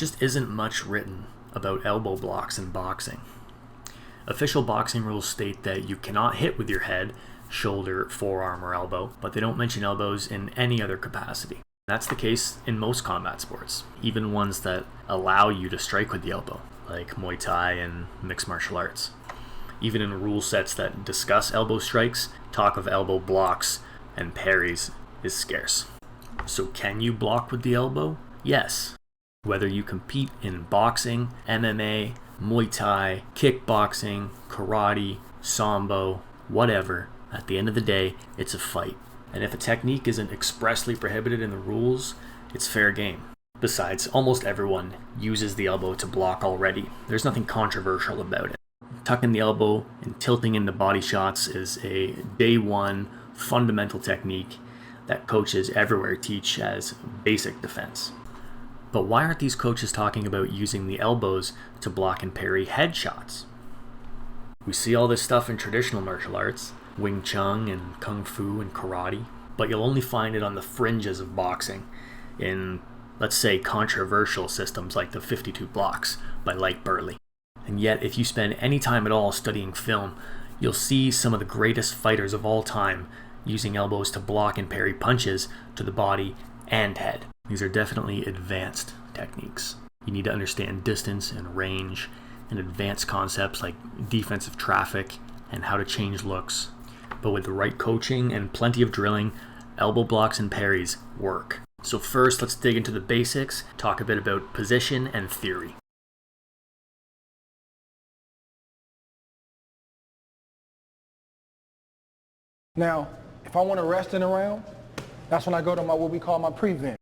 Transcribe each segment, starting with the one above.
just isn't much written about elbow blocks in boxing. Official boxing rules state that you cannot hit with your head, shoulder, forearm, or elbow, but they don't mention elbows in any other capacity. That's the case in most combat sports, even ones that allow you to strike with the elbow, like Muay Thai and mixed martial arts. Even in rule sets that discuss elbow strikes, talk of elbow blocks and parries is scarce. So can you block with the elbow? Yes. Whether you compete in boxing, MMA, Muay Thai, kickboxing, karate, sambo, whatever, at the end of the day, it's a fight. And if a technique isn't expressly prohibited in the rules, it's fair game. Besides, almost everyone uses the elbow to block already. There's nothing controversial about it. Tucking the elbow and tilting into body shots is a day one fundamental technique that coaches everywhere teach as basic defense. But why aren't these coaches talking about using the elbows to block and parry headshots? We see all this stuff in traditional martial arts, Wing Chun and Kung Fu and karate, but you'll only find it on the fringes of boxing in, let's say, controversial systems like the 52 blocks by Light Burley. And yet, if you spend any time at all studying film, you'll see some of the greatest fighters of all time using elbows to block and parry punches to the body and head. These are definitely advanced techniques. You need to understand distance and range and advanced concepts like defensive traffic and how to change looks. But with the right coaching and plenty of drilling, elbow blocks and parries work. So first, let's dig into the basics, talk a bit about position and theory. Now, if I want to rest in a round, that's when I go to what we call my prevent.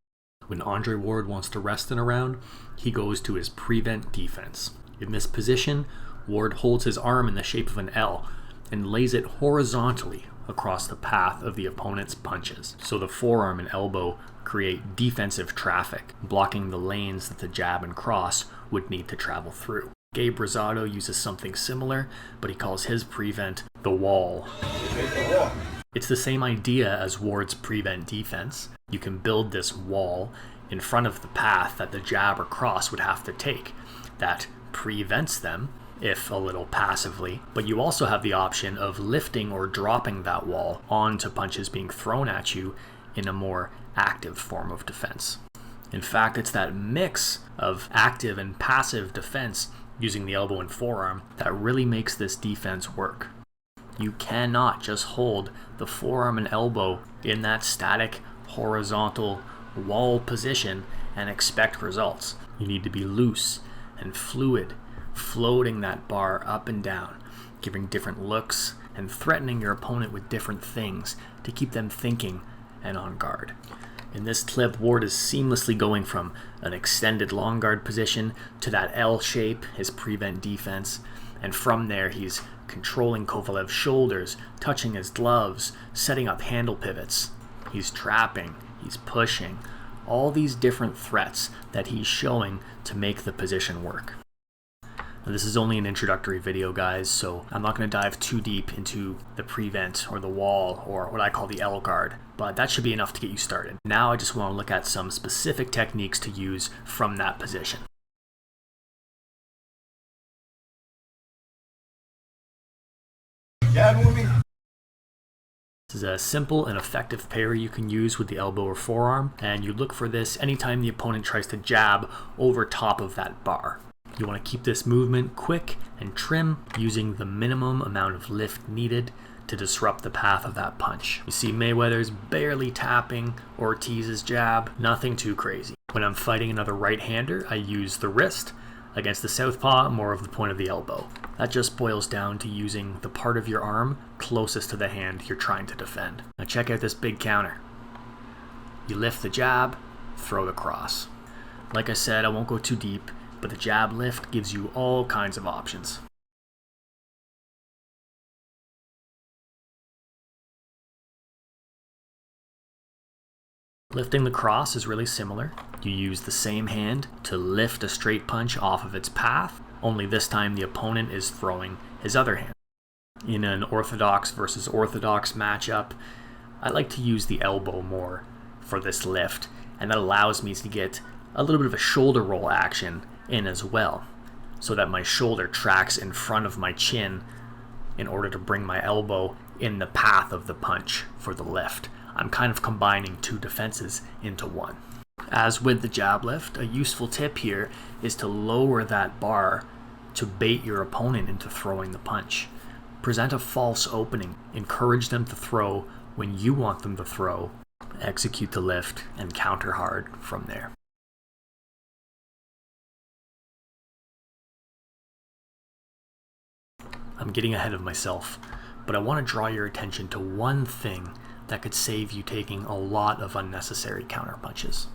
When Andre Ward wants to rest in a round, he goes to his prevent defense. In this position, Ward holds his arm in the shape of an L and lays it horizontally across the path of the opponent's punches. So the forearm and elbow create defensive traffic, blocking the lanes that the jab and cross would need to travel through. Gabe Rosado uses something similar, but he calls his prevent the wall. It's the same idea as Ward's prevent defense. You can build this wall in front of the path that the jab or cross would have to take that prevents them, if a little passively, but you also have the option of lifting or dropping that wall onto punches being thrown at you in a more active form of defense. In fact, it's that mix of active and passive defense using the elbow and forearm that really makes this defense work. You cannot just hold the forearm and elbow in that static horizontal wall position and expect results. You need to be loose and fluid, floating that bar up and down, giving different looks and threatening your opponent with different things to keep them thinking and on guard. In this clip, Ward is seamlessly going from an extended long guard position to that L shape, his prevent defense, and from there he's controlling Kovalev's shoulders, touching his gloves, setting up handle pivots. He's trapping, he's pushing, all these different threats that he's showing to make the position work. Now, this is only an introductory video, guys, so I'm not going to dive too deep into the prevent or the wall or what I call the L guard, but that should be enough to get you started. Now I just want to look at some specific techniques to use from that position. This is a simple and effective parry you can use with the elbow or forearm, and you look for this anytime the opponent tries to jab over top of that bar. You want to keep this movement quick and trim, using the minimum amount of lift needed to disrupt the path of that punch. You see Mayweather's barely tapping Ortiz's jab, nothing too crazy. When I'm fighting another right-hander, I use the wrist. Against the southpaw, more of the point of the elbow. That just boils down to using the part of your arm closest to the hand you're trying to defend. Now check out this big counter. You lift the jab, throw the cross. Like I said, I won't go too deep, but the jab lift gives you all kinds of options. Lifting the cross is really similar. You use the same hand to lift a straight punch off of its path, only this time the opponent is throwing his other hand. In an orthodox versus orthodox matchup, I like to use the elbow more for this lift, and that allows me to get a little bit of a shoulder roll action in as well, so that my shoulder tracks in front of my chin in order to bring my elbow in the path of the punch for the lift. I'm kind of combining two defenses into one. As with the jab lift, a useful tip here is to lower that bar to bait your opponent into throwing the punch. Present a false opening, encourage them to throw when you want them to throw, execute the lift, and counter hard from there. I'm getting ahead of myself, but I want to draw your attention to one thing that could save you taking a lot of unnecessary counter punches.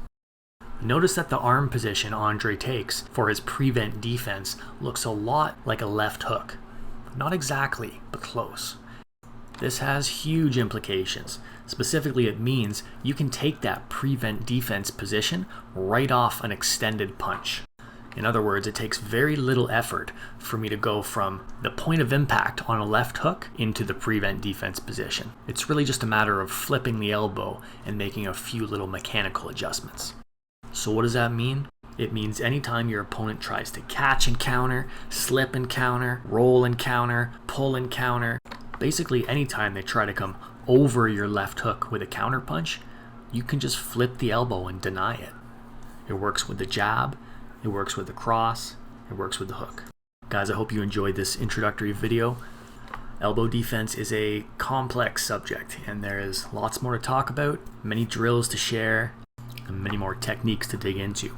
Notice that the arm position Andre takes for his prevent defense looks a lot like a left hook. Not exactly, but close. This has huge implications. Specifically, it means you can take that prevent defense position right off an extended punch. In other words, it takes very little effort for me to go from the point of impact on a left hook into the prevent defense position. It's really just a matter of flipping the elbow and making a few little mechanical adjustments. So what does that mean? It means anytime your opponent tries to catch and counter, slip and counter, roll and counter, pull and counter, basically anytime they try to come over your left hook with a counter punch, you can just flip the elbow and deny it. It works with the jab, it works with the cross, it works with the hook. Guys, I hope you enjoyed this introductory video. Elbow defense is a complex subject, and there is lots more to talk about, many drills to share, and many more techniques to dig into.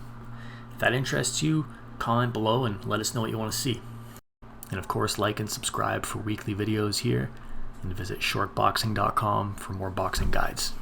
If that interests you, comment below and let us know what you want to see. And of course, like and subscribe for weekly videos here, and visit shortboxing.com for more boxing guides.